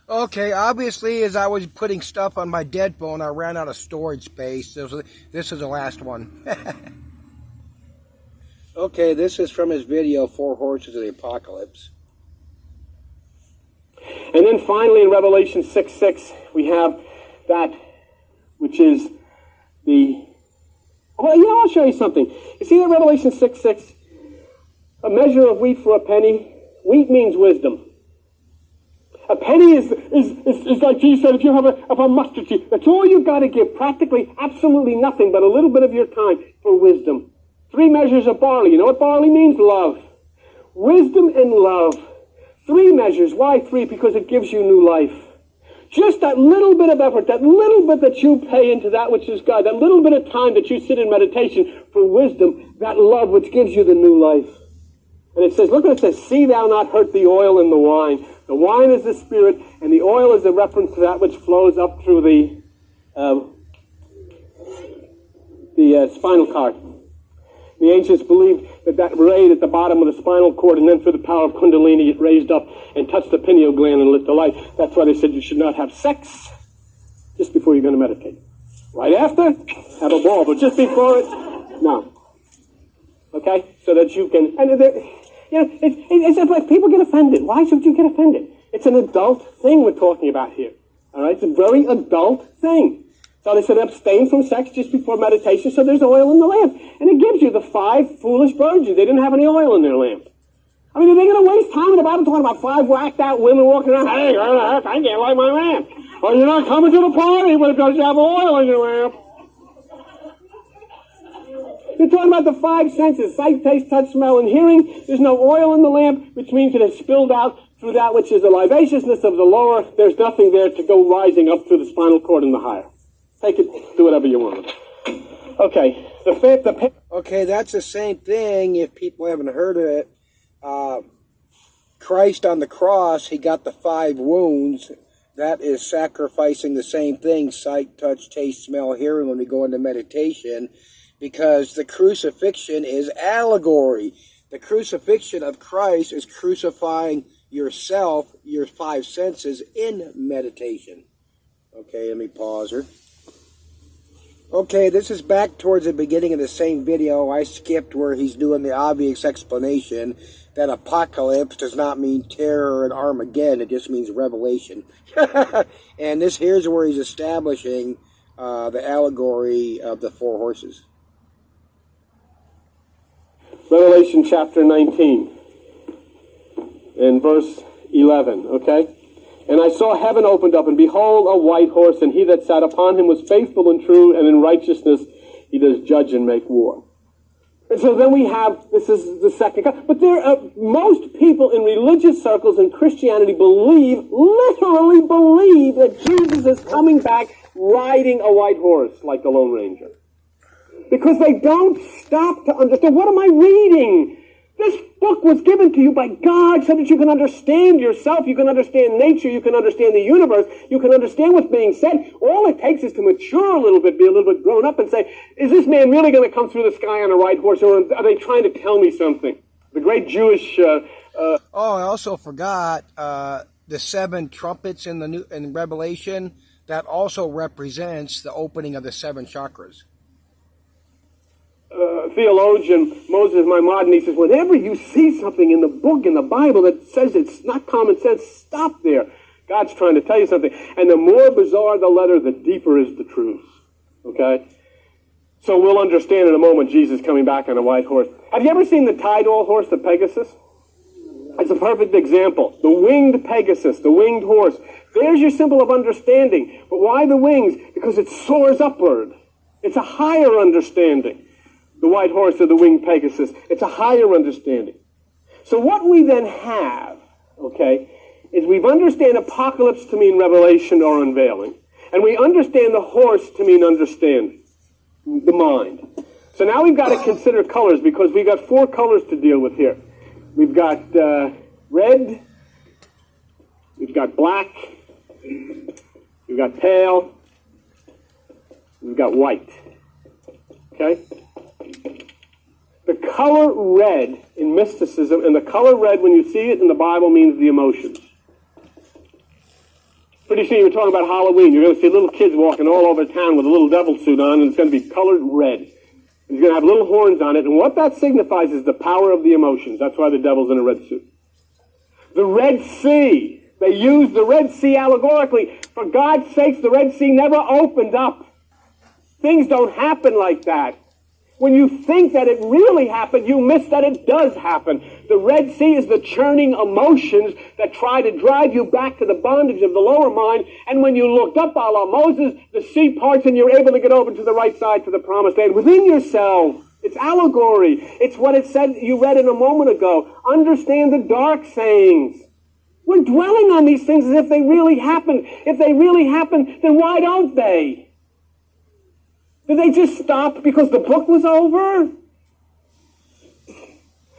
Okay, obviously, as I was putting stuff on my dead phone, I ran out of storage space. This is the last one. Okay, this is from his video, 4 Horses of the Apocalypse. And then finally in Revelation 6:6, we have that which is I'll show you something. You see that Revelation 6:6? A measure of wheat for a penny. Wheat means wisdom. A penny is like Jesus said, if you have a mustard seed, that's all you've got to give, practically absolutely nothing but a little bit of your time for wisdom. 3 measures of barley. You know what barley means? Love. Wisdom and love. 3 measures. Why 3? Because it gives you new life. Just that little bit of effort, that little bit that you pay into that which is God, that little bit of time that you sit in meditation for wisdom, that love which gives you the new life. And it says, look what it says, see thou not hurt the oil and the wine. The wine is the spirit, and the oil is a reference to that which flows up through the spinal cord. The ancients believed that raid at the bottom of the spinal cord, and then through the power of Kundalini, it raised up and touched the pineal gland and lit the light. That's why they said you should not have sex just before you're going to meditate. Right after, have a ball, but just before it, no. Okay, so that you can, and it's just like people get offended. Why should you get offended? It's an adult thing we're talking about here. All right, it's a very adult thing. So they said abstain from sex just before meditation, so there's oil in the lamp. And it gives you the 5 foolish virgins. They didn't have any oil in their lamp. I mean, are they going to waste time in the Bible talking about 5 whacked out women walking around, hey, where the heck, I can't light my lamp. Well, you're not coming to the party because you have oil in your lamp. You're talking about the 5 senses, sight, taste, touch, smell, and hearing. There's no oil in the lamp, which means it has spilled out through that which is the licentiousness of the lower. There's nothing there to go rising up through the spinal cord in the higher. Take it, do whatever you want. Okay, Okay, that's the same thing, if people haven't heard of it. Christ on the cross, he got the 5 wounds. That is sacrificing the same thing, sight, touch, taste, smell, hearing, when we go into meditation, because the crucifixion is allegory. The crucifixion of Christ is crucifying yourself, your 5 senses, in meditation. Okay, let me pause her. Okay, this is back towards the beginning of the same video. I skipped where he's doing the obvious explanation that apocalypse does not mean terror and Armageddon. It just means revelation. And this here's where he's establishing the allegory of the 4 horses. Revelation chapter 19 and verse 11, okay? And I saw heaven opened up, and behold, a white horse, and he that sat upon him was faithful and true, and in righteousness he does judge and make war. And so then we have, this is the second, but most people in religious circles in Christianity literally believe that Jesus is coming back riding a white horse like the Lone Ranger. Because they don't stop to understand, what am I reading? This book was given to you by God so that you can understand yourself, you can understand nature, you can understand the universe, you can understand what's being said. All it takes is to mature a little bit, be a little bit grown up and say, is this man really going to come through the sky on a white horse, or are they trying to tell me something? The great Jewish... I also forgot the 7 trumpets in Revelation. That also represents the opening of the 7 chakras. Theologian Moses Maimonides says, whenever you see something in the book, in the Bible, that says it's not common sense, stop there. God's trying to tell you something. And the more bizarre the letter, the deeper is the truth. Okay? So we'll understand in a moment Jesus coming back on a white horse. Have you ever seen the Tidal horse, the Pegasus? It's a perfect example. The winged Pegasus, the winged horse. There's your symbol of understanding. But why the wings? Because it soars upward. It's a higher understanding. The white horse or the winged Pegasus. It's a higher understanding. So what we then have, okay, is we understand apocalypse to mean revelation or unveiling. And we understand the horse to mean understanding, the mind. So now we've got to consider colors, because we've got 4 colors to deal with here. We've got red, we've got black, we've got pale, we've got white. Okay? The color red in mysticism, and the color red when you see it in the Bible, means the emotions. Pretty soon you're talking about Halloween. You're going to see little kids walking all over town with a little devil suit on, and it's going to be colored red. It's going to have little horns on it, and what that signifies is the power of the emotions. That's why the devil's in a red suit. The Red Sea. They used the Red Sea allegorically. For God's sakes, the Red Sea never opened up. Things don't happen like that. When you think that it really happened, you miss that it does happen. The Red Sea is the churning emotions that try to drive you back to the bondage of the lower mind. And when you looked up a la Moses, the sea parts and you're able to get over to the right side to the promised land. Within yourself, it's allegory. It's what it said you read in a moment ago. Understand the dark sayings. We're dwelling on these things as if they really happened. If they really happened, then why don't they? Did they just stop because the book was over?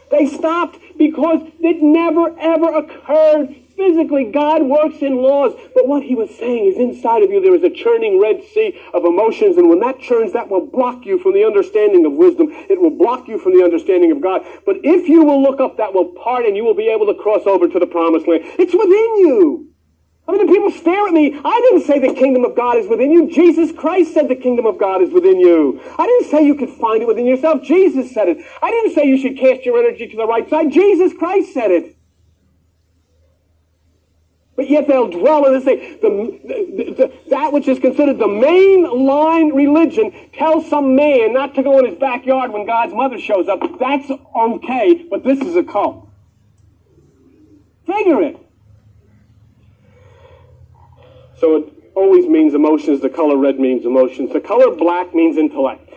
They stopped because it never, ever occurred. Physically, God works in laws. But what he was saying is inside of you there is a churning Red Sea of emotions. And when that churns, that will block you from the understanding of wisdom. It will block you from the understanding of God. But if you will look up, that will part and you will be able to cross over to the promised land. It's within you. I mean, the people stare at me. I didn't say the kingdom of God is within you. Jesus Christ said the kingdom of God is within you. I didn't say you could find it within yourself. Jesus said it. I didn't say you should cast your energy to the right side. Jesus Christ said it. But yet they'll dwell and say that which is considered the mainline religion tells some man not to go in his backyard when God's mother shows up. That's okay, but this is a cult. Figure it. So it always means emotions. The color red means emotions. The color black means intellect.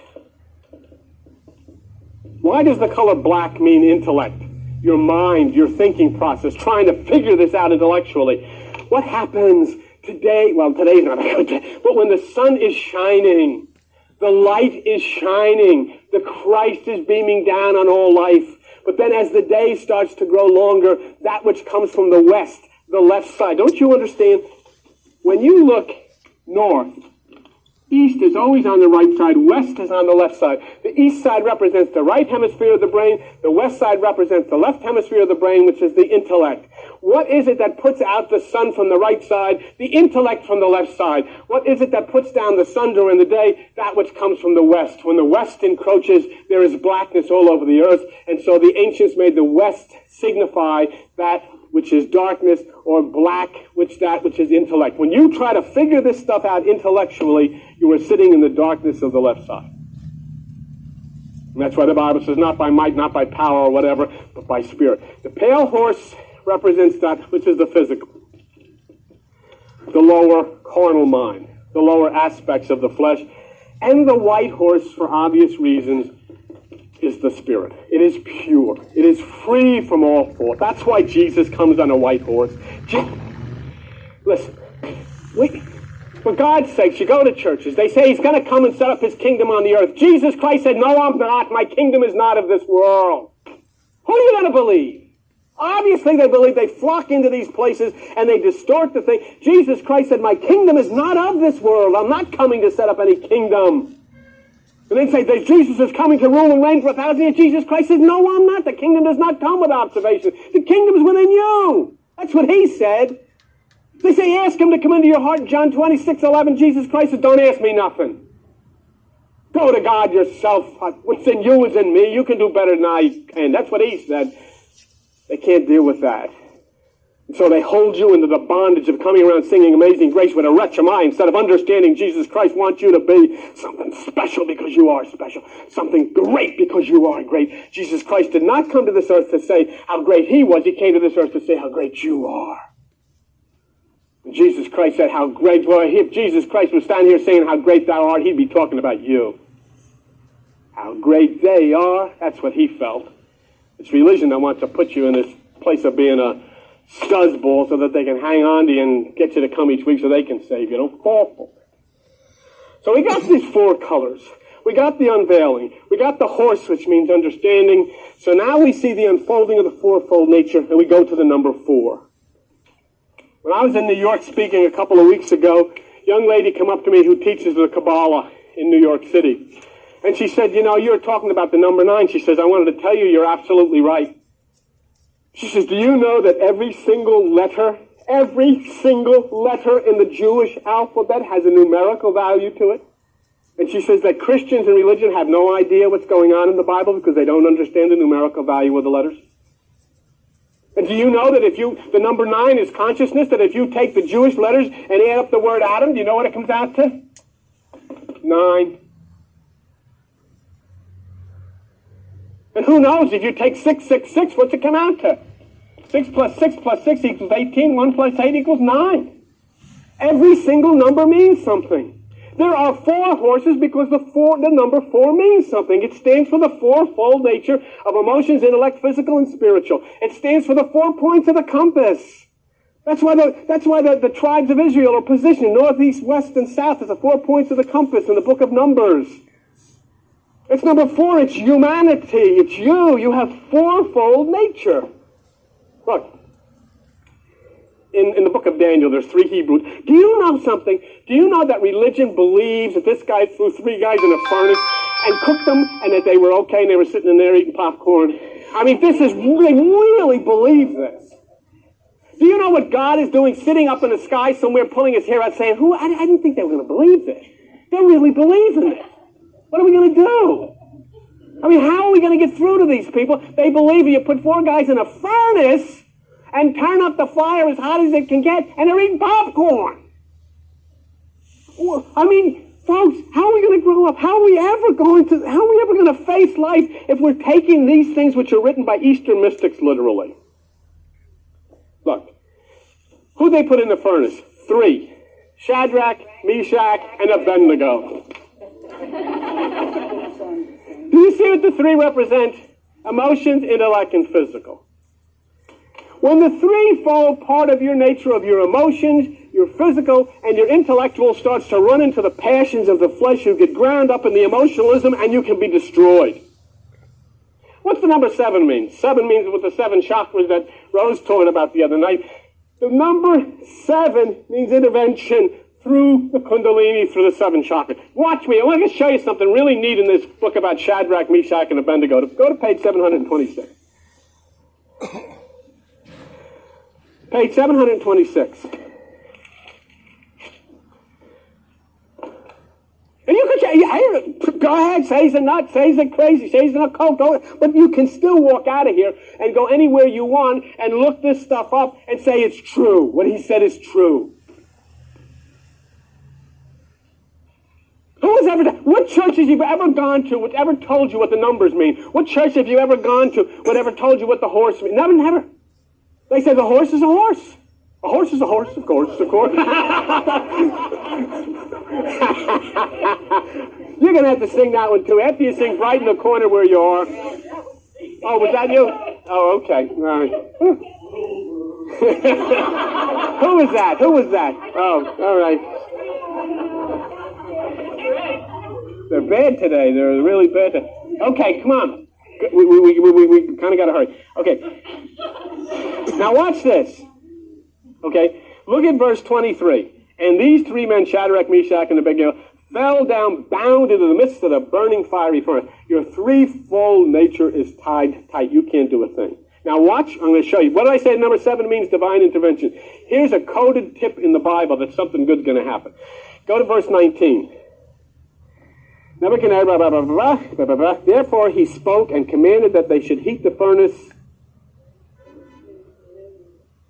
Why does the color black mean intellect? Your mind, your thinking process, trying to figure this out intellectually. What happens today? Well, today's not a good day, but when the sun is shining, the light is shining, the Christ is beaming down on all life. But then as the day starts to grow longer, that which comes from the west, the left side. Don't you understand? When you look north, east is always on the right side, west is on the left side. The east side represents the right hemisphere of the brain, the west side represents the left hemisphere of the brain, which is the intellect. What is it that puts out the sun from the right side, the intellect from the left side? What is it that puts down the sun during the day? That which comes from the west. When the west encroaches, there is blackness all over the earth, and so the ancients made the west signify that which is darkness, or black, that which is intellect. When you try to figure this stuff out intellectually, you are sitting in the darkness of the left side. And that's why the Bible says, not by might, not by power or whatever, but by spirit. The pale horse represents that which is the physical. The lower carnal mind, the lower aspects of the flesh. And the white horse, for obvious reasons, is the spirit. It is pure. It is free from all fault. That's why Jesus comes on a white horse. Listen, for God's sake, you go to churches. They say he's going to come and set up his kingdom on the earth. Jesus Christ said, no, I'm not. My kingdom is not of this world. Who are you going to believe? Obviously, they believe. They flock into these places and they distort the thing. Jesus Christ said, my kingdom is not of this world. I'm not coming to set up any kingdom. And they say that Jesus is coming to rule and reign for 1,000 years. Jesus Christ says, no, I'm not. The kingdom does not come with observation. The kingdom is within you. That's what he said. They say, ask him to come into your heart. John 26:11, Jesus Christ says, don't ask me nothing. Go to God yourself. What's in you is in me. You can do better than I can. That's what he said. They can't deal with that. And so they hold you into the bondage of coming around singing Amazing Grace with a wretched mind instead of understanding Jesus Christ wants you to be something special because you are special, something great because you are great. Jesus Christ did not come to this earth to say how great he was. He came to this earth to say how great you are. And Jesus Christ said how great, well, if Jesus Christ was standing here saying how great thou art, he'd be talking about you. How great they are, that's what he felt. It's religion that wants to put you in this place of being a stuzzball so that they can hang on to you and get you to come each week so they can save you. Don't fall for it. So we got these four colors. We got the unveiling. We got the horse, which means understanding. So now we see the unfolding of the fourfold nature, and we go to the number 4. When I was in New York speaking a couple of weeks ago, a young lady came up to me who teaches the Kabbalah in New York City. And she said, you know, you're talking about the number 9. She says, I wanted to tell you you're absolutely right. She says, do you know that every single letter in the Jewish alphabet has a numerical value to it? And she says that Christians in religion have no idea what's going on in the Bible because they don't understand the numerical value of the letters. And do you know that the number 9 is consciousness, that if you take the Jewish letters and add up the word Adam, do you know what it comes out to? 9. And who knows, if you take 666, what's it come out to? 6 plus 6 plus 6 equals 18. 1 plus 8 equals 9. Every single number means something. There are 4 horses because the number 4 means something. It stands for the fourfold nature of emotions, intellect, physical, and spiritual. It stands for the 4 points of the compass. That's why the tribes of Israel are positioned north, east, west, and south as the 4 points of the compass in the book of Numbers. It's number 4. It's humanity. It's you. You have fourfold nature. Look, in the book of Daniel, there's 3 Hebrews. Do you know something? Do you know that religion believes that this guy threw 3 guys in a furnace and cooked them and that they were okay and they were sitting in there eating popcorn? I mean, they really believe this. Do you know what God is doing, sitting up in the sky somewhere, pulling his hair out, saying, I didn't think they were going to believe this. They really believe in this. What are we going to do? I mean, how are we going to get through to these people? They believe you put 4 guys in a furnace and turn up the fire as hot as it can get, and they're eating popcorn. I mean, folks, how are we going to grow up? How are we ever going to face life if we're taking these things which are written by Eastern mystics literally? Look, who'd they put in the furnace? 3. Shadrach, Meshach, and Abednego. Do you see what the 3 represent? Emotions, intellect, and physical. When the threefold part of your nature, of your emotions, your physical, and your intellectual starts to run into the passions of the flesh, you get ground up in the emotionalism and you can be destroyed. What's the number 7 mean? 7 means with the 7 chakras that Rose taught about the other night. The number 7 means intervention through the Kundalini, through the 7 chakras. Watch me. I want to show you something really neat in this book about Shadrach, Meshach, and Abednego. Go to page 726. Page 726. And you could say, go ahead, say he's a nut, say he's a crazy, say he's an occult, but you can still walk out of here and go anywhere you want and look this stuff up and say it's true. What he said is true. What churches you've ever gone to, what ever told you what the numbers mean? What church have you ever gone to, whatever told you what the horse means? Never. They say the horse is a horse. A horse is a horse, of course. You're going to have to sing that one too. After you sing Bright in the Corner Where You Are. Oh, was that you? Oh, okay. All right. Who was that? Oh, all right. They're bad today. They're really bad today. Okay, come on. We kind of got to hurry. Okay. Now watch this. Okay. Look at verse 23. And these 3 men, Shadrach, Meshach, and Abednego, fell down bound into the midst of the burning fiery furnace. Your threefold nature is tied tight. You can't do a thing. Now watch. I'm going to show you. What did I say? Number 7 means divine intervention. Here's a coded tip in the Bible that something good's going to happen. Go to verse 19. Nebuchadnezzar, blah, blah, blah, blah, blah, blah. Therefore he spoke and commanded that they should heat the furnace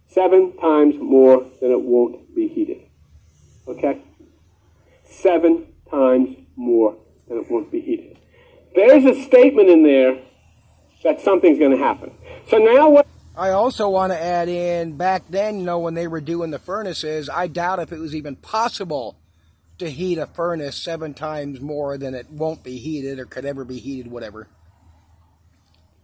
7 times more than it won't be heated. Okay? 7 times more than it won't be heated. There's a statement in there that something's going to happen. So now what? I also want to add in, back then, when they were doing the furnaces, I doubt if it was even possible to heat a furnace 7 times more than it won't be heated or could ever be heated, whatever.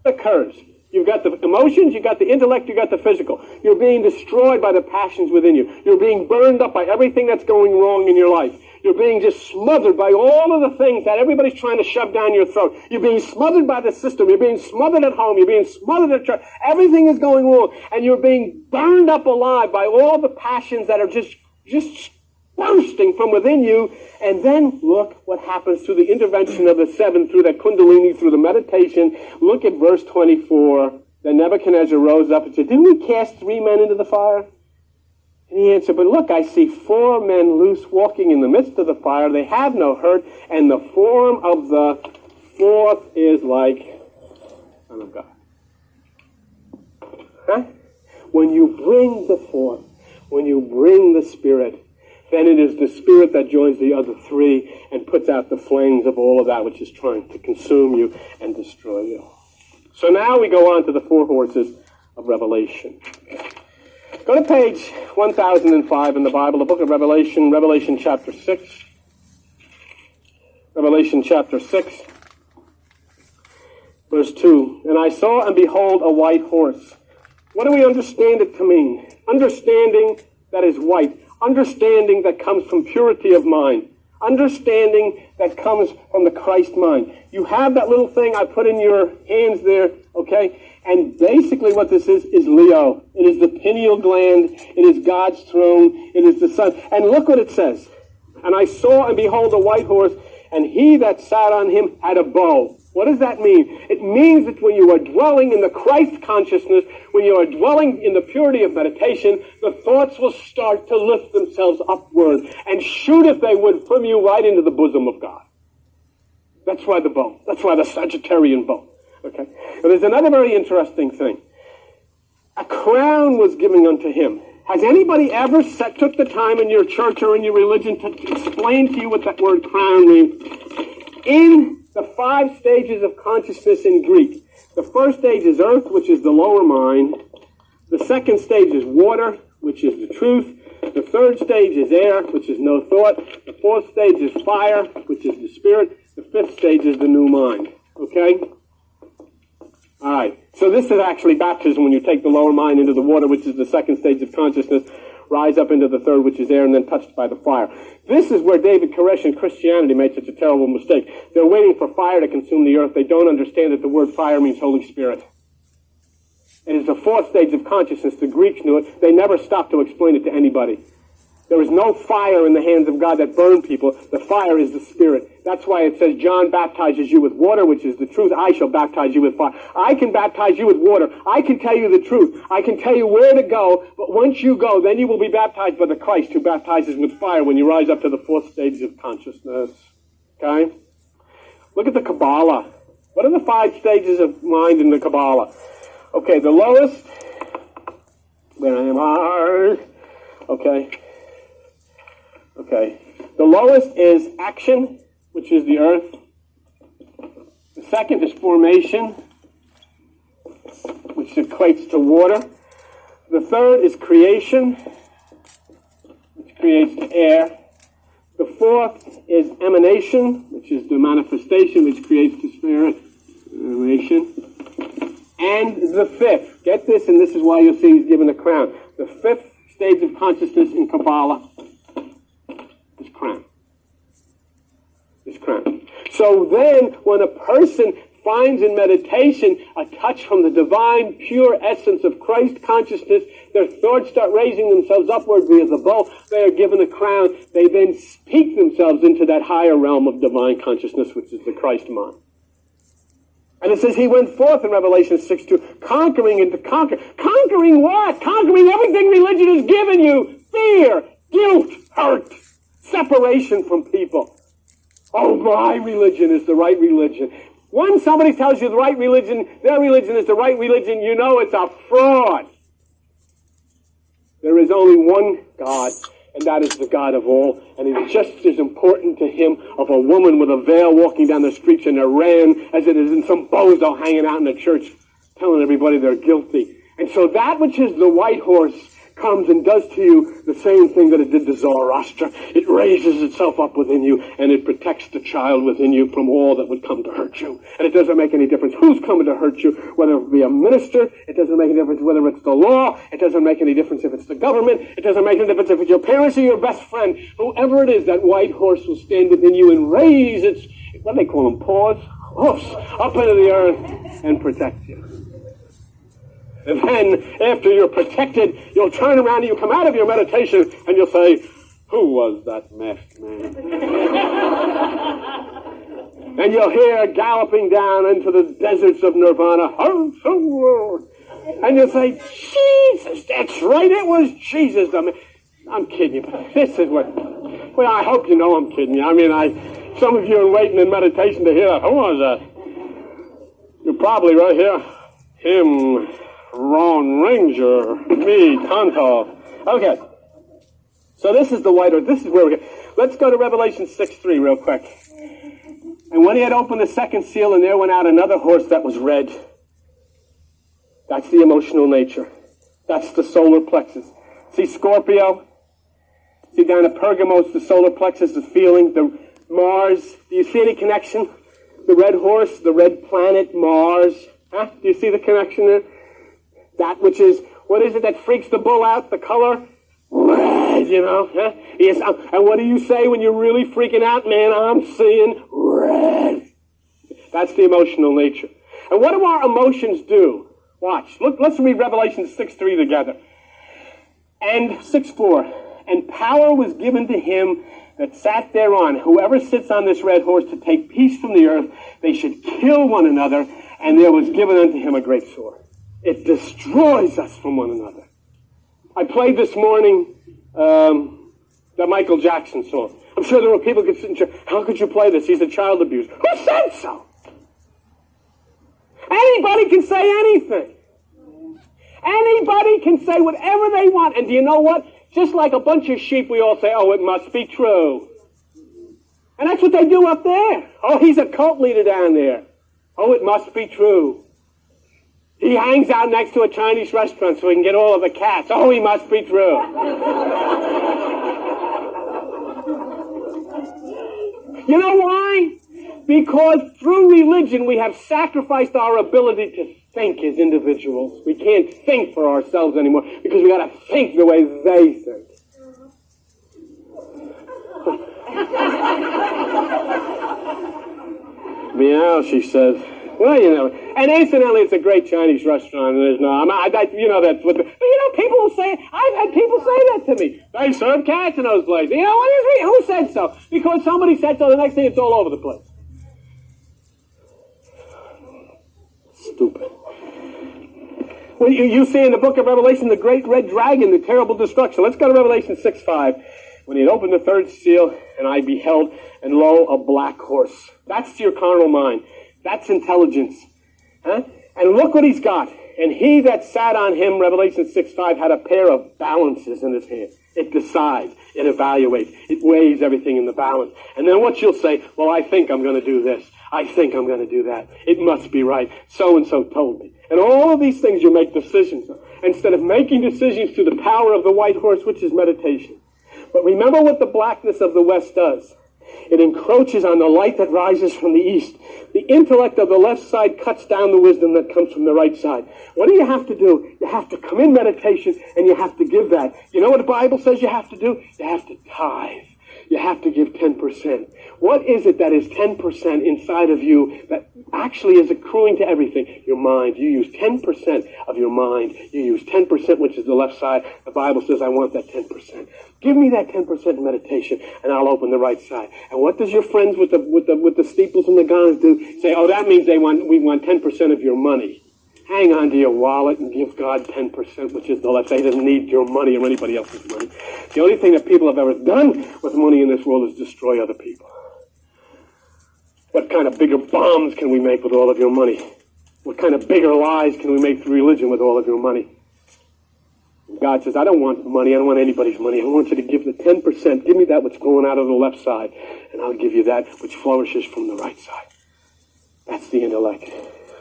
Occurs. You've got the emotions, you've got the intellect, you've got the physical. You're being destroyed by the passions within you. You're being burned up by everything that's going wrong in your life. You're being just smothered by all of the things that everybody's trying to shove down your throat. You're being smothered by the system. You're being smothered at home. You're being smothered at church. Everything is going wrong. And you're being burned up alive by all the passions that are just bursting from within you. And then look what happens through the intervention of the 7, through that Kundalini, through the meditation. Look at verse 24. Then Nebuchadnezzar rose up and said, didn't we cast 3 men into the fire? And he answered, but look, I see 4 men loose walking in the midst of the fire. They have no hurt, and the form of the 4th is like Son of God. Huh? When you bring the 4th, when you bring the Spirit, then it is the Spirit that joins the other 3 and puts out the flames of all of that which is trying to consume you and destroy you. So now we go on to the 4 horses of Revelation. Go to page 1005 in the Bible, the book of Revelation, Revelation chapter 6. Revelation chapter 6, verse 2. And I saw and behold a white horse. What do we understand it to mean? Understanding that is white. Understanding that comes from purity of mind. Understanding that comes from the Christ mind. You have that little thing I put in your hands there, okay? And basically what this is Leo. It is the pineal gland. It is God's throne. It is the sun. And look what it says. And I saw and behold a white horse, and he that sat on him had a bow. What does that mean? It means that when you are dwelling in the Christ consciousness, when you are dwelling in the purity of meditation, the thoughts will start to lift themselves upward and shoot, if they would, from you right into the bosom of God. That's why the bow. That's why the Sagittarian bow. Okay? But there's another very interesting thing. A crown was given unto him. Has anybody ever took the time in your church or in your religion to explain to you what that word crown means? In the 5 stages of consciousness in Greek, the first stage is earth, which is the lower mind. The second stage is water, which is the truth. The third stage is air, which is no thought. The fourth stage is fire, which is the spirit. The fifth stage is the new mind. Okay? All right. So this is actually baptism, when you take the lower mind into the water, which is the second stage of consciousness, rise up into the third, which is air, and then touched by the fire. This is where David Koresh and Christianity made such a terrible mistake. They're waiting for fire to consume the earth. They don't understand that the word fire means Holy Spirit. It is the fourth stage of consciousness. The Greeks knew it. They never stopped to explain it to anybody. There is no fire in the hands of God that burn people. The fire is the Spirit. That's why it says John baptizes you with water, which is the truth. I shall baptize you with fire. I can baptize you with water. I can tell you the truth. I can tell you where to go. But once you go, then you will be baptized by the Christ who baptizes with fire when you rise up to the fourth stage of consciousness. Okay? Look at the Kabbalah. What are the 5 stages of mind in the Kabbalah? Okay, the lowest. Where am I? Okay. Okay. The lowest is action, which is the earth. The second is formation, which equates to water. The third is creation, which creates the air. The fourth is emanation, which is the manifestation, which creates the spirit. Emanation. And the fifth, get this, and this is why you'll see he's given a crown. The fifth stage of consciousness in Kabbalah is crown. Is crown. So then, when a person finds in meditation a touch from the divine, pure essence of Christ consciousness, their thoughts start raising themselves upward via the bow. They are given a crown. They then speak themselves into that higher realm of divine consciousness, which is the Christ mind. And it says he went forth in Revelation 6:2, conquering and to conquer. Conquering what? Conquering everything religion has given you. Fear, guilt, hurt, separation from people. Oh, my religion is the right religion. When somebody tells you the right religion, their religion is the right religion, you know it's a fraud. There is only one God, and that is the God of all. And it's just as important to him of a woman with a veil walking down the streets in Iran as it is in some bozo hanging out in the church telling everybody they're guilty. And so that which is the white horse comes and does to you the same thing that it did to Zoroaster. It raises itself up within you, and it protects the child within you from all that would come to hurt you. And it doesn't make any difference who's coming to hurt you, whether it be a minister, it doesn't make any difference whether it's the law, it doesn't make any difference if it's the government, it doesn't make any difference if it's your parents or your best friend. Whoever it is, that white horse will stand within you and raise its, what do they call them, paws? Hoofs, up into the earth and protect you. And then, after you're protected, you'll turn around and you'll come out of your meditation and you'll say, who was that masked man? And you'll hear galloping down into the deserts of Nirvana, and you'll say, Jesus, that's right, it was Jesus. I'm kidding you, but this is what, well, I hope you know I'm kidding you. I mean, some of you are waiting in meditation to hear that. Who was that? You're probably right here. Him. Ron Ranger, me, Tonto. Okay. So this is the white horse. This is where we go. Let's go to Revelation 6:3 real quick. And when he had opened the second seal, and there went out another horse that was red. That's the emotional nature. That's the solar plexus. See Scorpio? See down at Pergamos, the solar plexus is feeling. The Mars. Do you see any connection? The red horse, the red planet, Mars. Huh? Do you see the connection there? That which is, what is it that freaks the bull out? The color? Red, you know? Huh? Yes, and what do you say when you're really freaking out? Man, I'm seeing red. That's the emotional nature. And what do our emotions do? Watch. Look, let's read Revelation 6:3 together. And 6:4. And power was given to him that sat thereon, whoever sits on this red horse to take peace from the earth, they should kill one another, and there was given unto him a great sword. It destroys us from one another. I played this morning the Michael Jackson song. I'm sure there were people who could sit and say, how could you play this? He's a child abuser. Who said so? Anybody can say anything. Anybody can say whatever they want. And do you know what? Just like a bunch of sheep, we all say, oh, it must be true. And that's what they do up there. Oh, he's a cult leader down there. Oh, it must be true. He hangs out next to a Chinese restaurant so he can get all of the cats. Oh, he must be true. You know why? Because through religion we have sacrificed our ability to think as individuals. We can't think for ourselves anymore because we got to think the way they think. Meow, she says. Well, you know, and incidentally, it's a great Chinese restaurant, and there's no, you know, that's what, but you know, people will say, I've had people say that to me. They serve cats in those places. You know, who said so? Because somebody said so, the next thing it's all over the place. Stupid. Well, you see in the book of Revelation, the great red dragon, the terrible destruction. Let's go to Revelation 6:5. When he had opened the third seal, and I beheld, and lo, a black horse. That's your carnal mind. That's intelligence. Huh? And look what he's got. And he that sat on him, Revelation 6:5, had a pair of balances in his hand. It decides. It evaluates. It weighs everything in the balance. And then what you'll say, well, I think I'm going to do this. I think I'm going to do that. It must be right. So-and-so told me. And all of these things you make decisions on. Instead of making decisions through the power of the white horse, which is meditation. But remember what the blackness of the West does. It encroaches on the light that rises from the east. The intellect of the left side cuts down the wisdom that comes from the right side. What do you have to do? You have to come in meditation and you have to give that. You know what the Bible says you have to do? You have to tithe. You have to give 10%. What is it that is 10% inside of you that actually is accruing to everything? Your mind. You use 10% of your mind. You use 10%, which is the left side. The Bible says, I want that 10%. Give me that 10% in meditation, and I'll open the right side. And what does your friends with the steeples and the gongs do? Say, oh, that means we want 10% of your money. Hang on to your wallet and give God 10%, which is the left side. He doesn't need your money or anybody else's money. The only thing that people have ever done with money in this world is destroy other people. What kind of bigger bombs can we make with all of your money? What kind of bigger lies can we make through religion with all of your money? God says, I don't want money. I don't want anybody's money. I want you to give the 10%. Give me that which going out of the left side, and I'll give you that which flourishes from the right side. That's the intellect.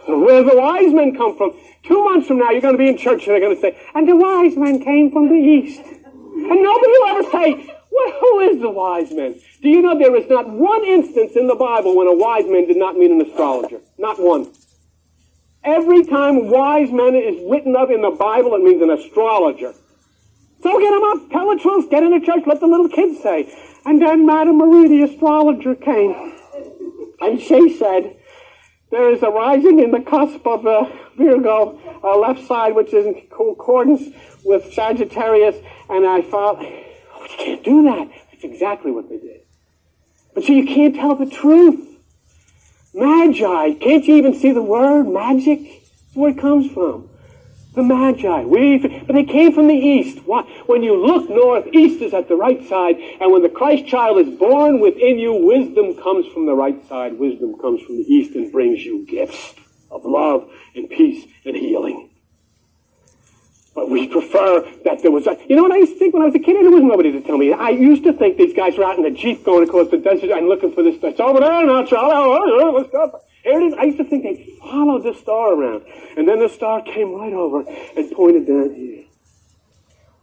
Where the wise men come from. 2 months from now, you're going to be in church, and they're going to say, and the wise men came from the east. And nobody will ever say, well, who is the wise man? Do you know there is not one instance in the Bible when a wise man did not mean an astrologer? Not one. Every time wise man is written of in the Bible, it means an astrologer. So get them up, tell the truth, get in the church, let the little kids say. And then Madame Marie, the astrologer, came. And she said, there is a rising in the cusp of Virgo, left side, which is in concordance with Sagittarius. And I thought, oh, you can't do that. That's exactly what they did. But see, you can't tell the truth. Magi. Can't you even see the word magic? That's where it comes from. The Magi. But they came from the east. When you look north, east is at the right side. And when the Christ child is born within you, wisdom comes from the right side. Wisdom comes from the east and brings you gifts of love and peace and healing. But we prefer that there was you know what I used to think when I was a kid? There was nobody to tell me. I used to think these guys were out in a Jeep going across the desert and looking for this. It's over there now, Charlie. Let's go. Here it is. I used to think they followed this star around. And then the star came right over and pointed down here.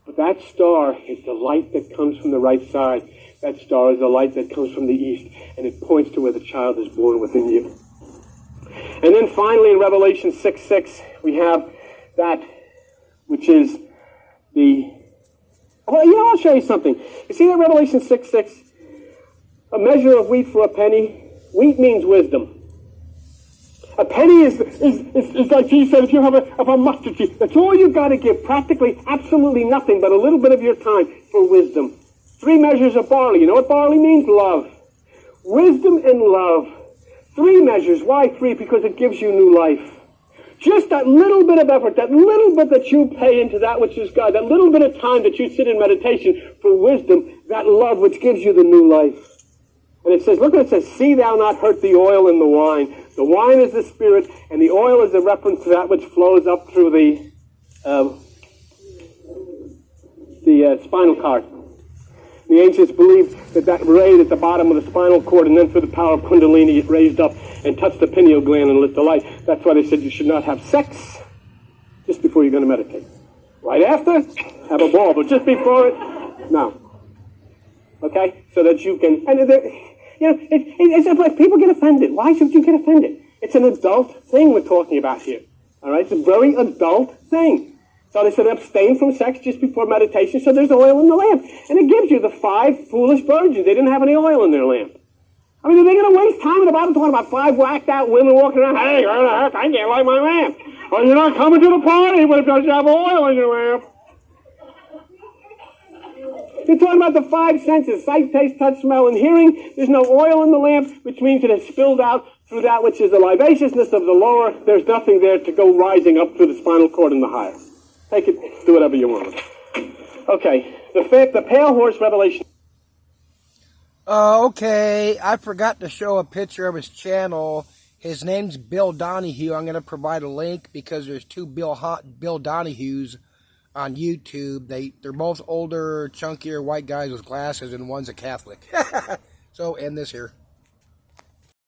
But that star is the light that comes from the right side. That star is the light that comes from the east. And it points to where the child is born within you. And then finally in Revelation 6:6, we have that which is well, you know, I'll show you something. You see that Revelation 6:6? A measure of wheat for a penny. Wheat means wisdom. A penny is like Jesus said, if you have a mustard seed, that's all you've got to give. Practically, absolutely nothing but a little bit of your time for wisdom. 3 measures of barley. You know what barley means? Love. Wisdom and love. 3 measures. Why 3? Because it gives you new life. Just that little bit of effort, that little bit that you pay into that which is God, that little bit of time that you sit in meditation for wisdom, that love which gives you the new life. And it says, look what it says, see thou not hurt the oil in the wine. The wine is the spirit, and the oil is a reference to that which flows up through the spinal cord. The ancients believed that rayed at the bottom of the spinal cord, and then through the power of Kundalini, it raised up and touched the pineal gland and lit the light. That's why they said you should not have sex just before you're going to meditate. Right after, have a ball, but just before it, no. Okay? So that you can, and it's like people get offended. Why should you get offended? It's an adult thing we're talking about here. All right? It's a very adult thing. So they said abstain from sex just before meditation, so there's oil in the lamp. And it gives you the 5 foolish virgins. They didn't have any oil in their lamp. I mean, are they going to waste time in the Bible talking about 5 whacked out women walking around, hey, where the heck, I can't light my lamp. Well, you're not coming to the party, but because you have oil in your lamp. You're talking about the 5 senses, sight, taste, touch, smell, and hearing. There's no oil in the lamp, which means it has spilled out through that which is the libaciousness of the lower. There's nothing there to go rising up through the spinal cord and the higher. Take it, do whatever you want. Okay, the pale horse revelation. Okay, I forgot to show a picture of his channel. His name's Bill Donahue. I'm going to provide a link because there's 2 Bill Donahues on YouTube. They're both older, chunkier white guys with glasses, and one's a Catholic. So, end this here.